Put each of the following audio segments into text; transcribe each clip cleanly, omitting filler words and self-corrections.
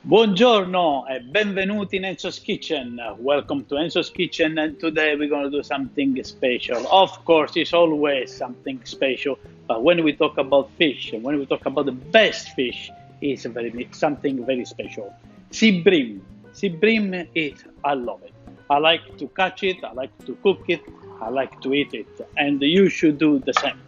Buongiorno e benvenuti in Enzo's Kitchen. Welcome to Enzo's Kitchen, and today we're going to do something special. Of course, it's always something special, but when we talk about fish, and when we talk about the best fish, it's something very special. Seabream. Seabream is, I love it. I like to catch it, I like to cook it, I like to eat it, and you should do the same.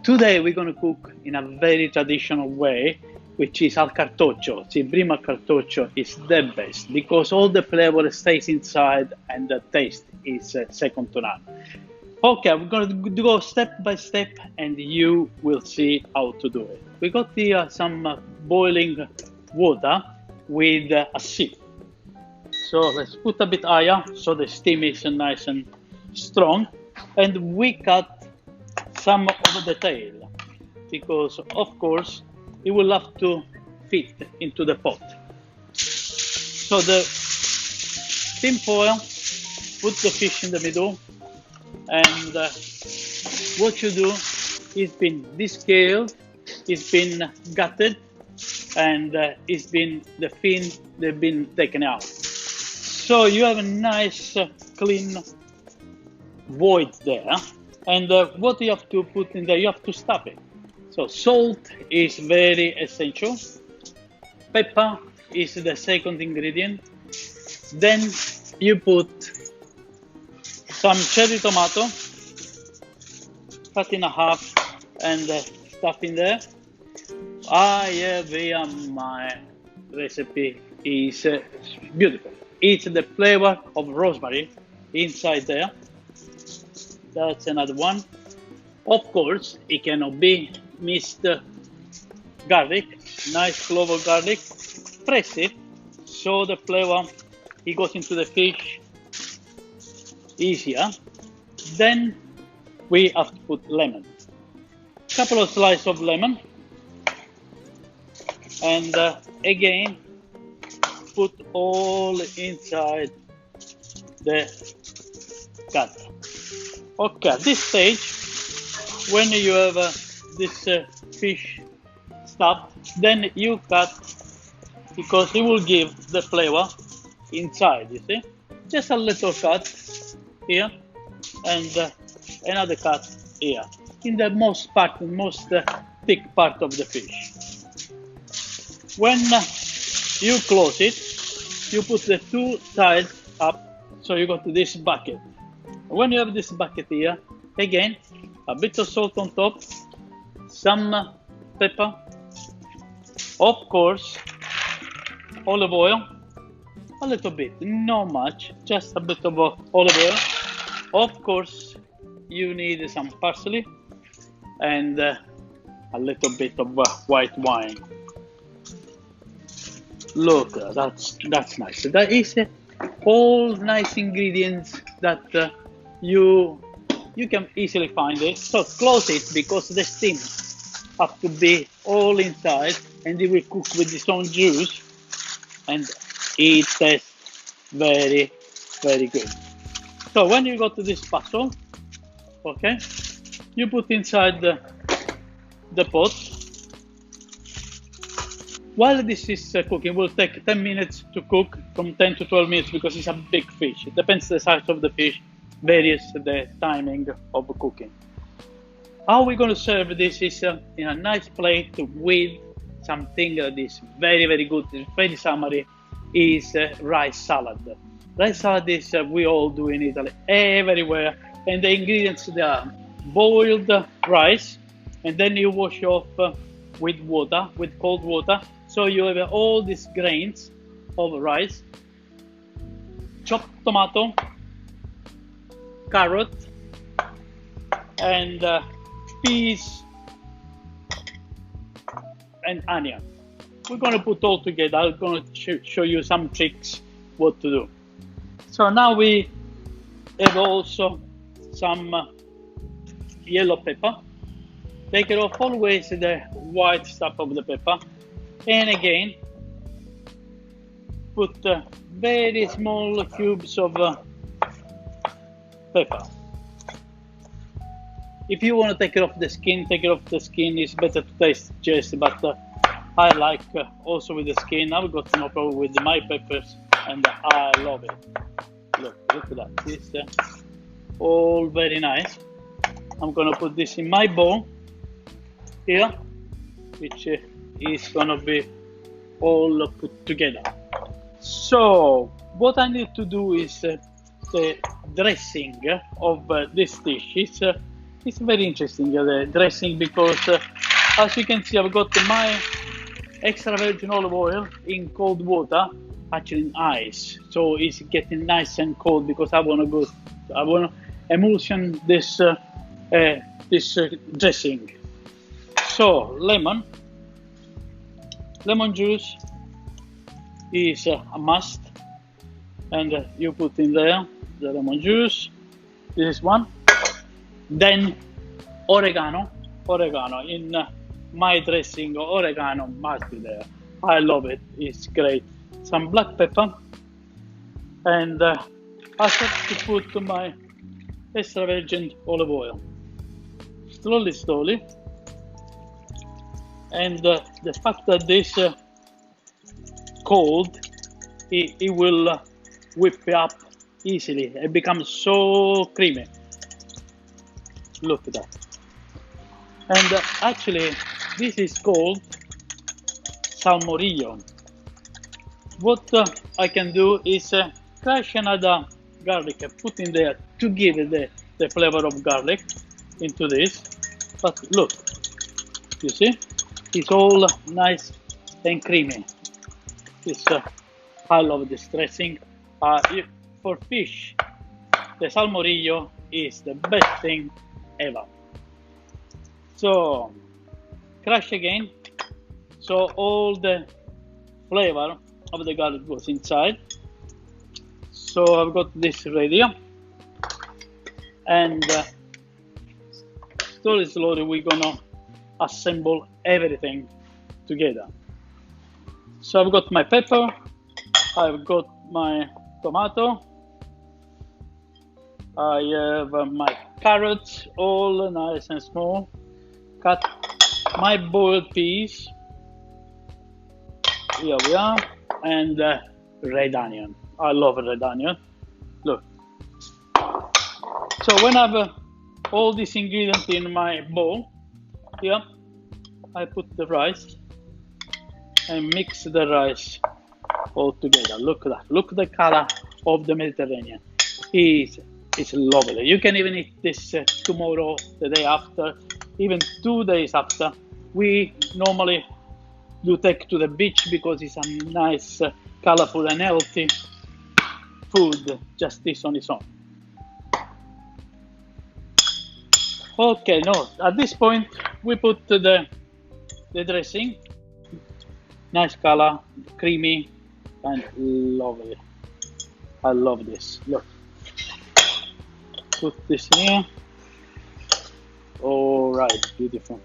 Today we're going to cook in a very traditional way, which is al cartoccio. Seabream al cartoccio is the best because all the flavor stays inside and the taste is second to none. Okay, we're going to go step by step and you will see how to do it. We got here some boiling water with a sieve. So let's put a bit higher so the steam is nice and strong, and we cut some of the tail because of course it will have to fit into the pot. So the tin foil, put the fish in the middle, and what you do is been descaled, it's been gutted, and the fin they've been taken out. So you have a nice clean void there, and what you have to put in there, you have to stuff it. So salt is very essential. Pepper is the second ingredient. Then you put some cherry tomato, cut in half and stuff in there. I have here my recipe is beautiful. It's the flavor of rosemary inside there. That's another one. Of course, it cannot be missed garlic, nice clove of garlic. Press it so the flavor it goes into the fish easier. Then we have to put lemon, couple of slices of lemon, and again put all inside the gut. Okay, at this stage, when you have this fish stuffed, then you cut because it will give the flavor inside, you see. Just a little cut here and another cut here in the most thick part of the fish. When you close it, you put the two sides up, so you got this bucket. When you have this bucket here, again a bit of salt on top, some pepper, of course olive oil, a little bit, not much, just a bit of olive oil. Of course you need some parsley and a little bit of white wine. Look, that's nice. That is all nice ingredients that you can easily find it. So close it because the steam have to be all inside and it will cook with its own juice and it tastes very, very good. So when you go to this parcel, okay, you put inside the pot. While this is cooking, it will take 10 minutes to cook, from 10 to 12 minutes because it's a big fish. It depends the size of the fish, varies the timing of cooking. How we're going to serve this is in a nice plate with something that is very, very good, very summery, is rice salad. Rice salad is we all do in Italy, everywhere, and the ingredients they are boiled rice, and then you wash off with water, with cold water, so you have all these grains of rice, chopped tomato, carrot, and peas and onion. We're going to put all together. I'm going to show you some tricks what to do. So now we have also some yellow pepper. Take it off always the white stuff of the pepper, and again put very small cubes of pepper. If you want to take it off the skin, take it off the skin. It's better to taste just, but I like also with the skin. I've got no problem with my peppers, and I love it. Look at that. It's all very nice. I'm gonna put this in my bowl here, which is gonna be all put together. So what I need to do is the dressing of this dish. It's very interesting, the dressing, because as you can see, I've got my extra virgin olive oil in cold water, actually in ice, so it's getting nice and cold because I want to emulsion this dressing. So lemon juice is a must, and you put in there the lemon juice. This is one. Then oregano in my dressing. Oregano must be there. I love it. It's great. Some black pepper, and I have to put my extra virgin olive oil slowly. And the fact that this cold, it will whip it up easily. It becomes so creamy. Look at that. And actually, this is called salmorillo. What I can do is crush another garlic and put in there to give the flavor of garlic into this. But look, you see, it's all nice and creamy. I love this dressing. For fish, the salmorillo is the best thing ever. So crush again, so all the flavor of the garlic goes inside. So I've got this ready, and slowly we're gonna assemble everything together. So I've got my pepper, I've got my tomato, I have my carrots, all nice and small, cut my boiled peas, here we are, and red onion. I love red onion. Look. So when I have all these ingredients in my bowl, here I put the rice and mix the rice all together. Look at that. Look at the color of the Mediterranean. It's lovely. You can even eat this tomorrow, the day after, even 2 days after. We normally do take to the beach because it's a nice, colorful and healthy food, just this on its own. Okay, no, at this point we put the dressing. Nice color, creamy and lovely. I love this. Look. Put this in here. All right, beautiful.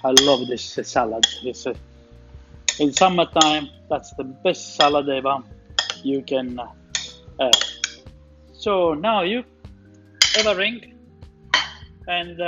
I love this salad. In summertime, that's the best salad ever you can have. So now you have a ring and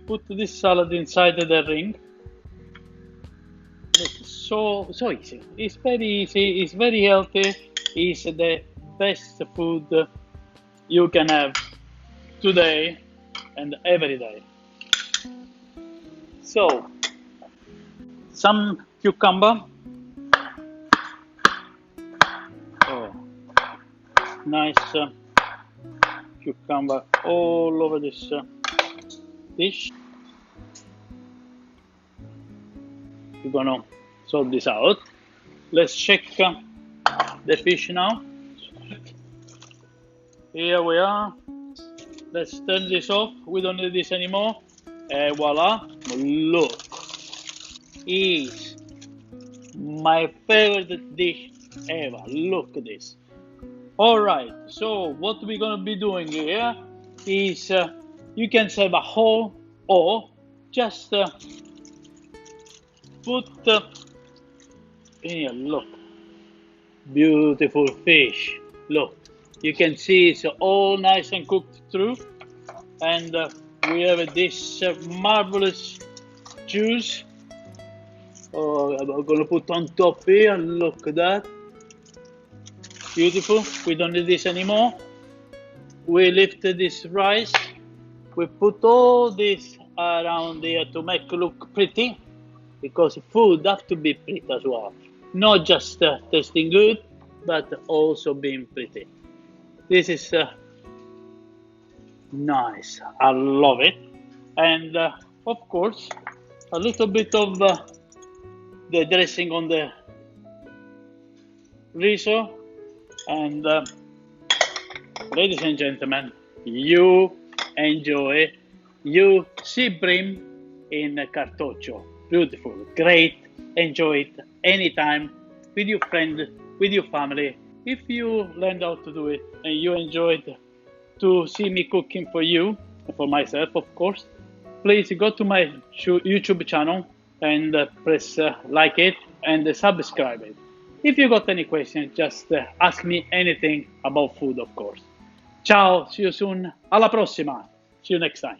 put this salad inside the ring. It's so easy. It's very easy. It's very healthy. It's the best food you can have today and every day. So some cucumber. Oh, nice cucumber all over this dish. We're gonna sort this out. Let's check the fish now. Here we are. Let's turn this off. We don't need this anymore. And voila! Look, is my favorite dish ever. Look at this. All right. So what we're gonna be doing here is you can serve a whole or just put here. Look, beautiful fish. Look, you can see it's all nice and cooked through, and we have this marvelous juice. Oh, I'm gonna put on top here. Look at that. Beautiful. We don't need this anymore. We lifted this rice. We put all this around here to make it look pretty, because food have to be pretty as well. Not just tasting good, but also being pretty. This is nice. I love it. And of course, a little bit of the dressing on the riso. And ladies and gentlemen, you enjoy you Seabream in Cartoccio. Beautiful, great. Enjoy it anytime with your friend, with your family. If you learned how to do it and you enjoyed to see me cooking for you, for myself, of course, please go to my YouTube channel and press like it and subscribe it. If you got any questions, just ask me anything about food, of course. Ciao, see you soon. Alla prossima. See you next time.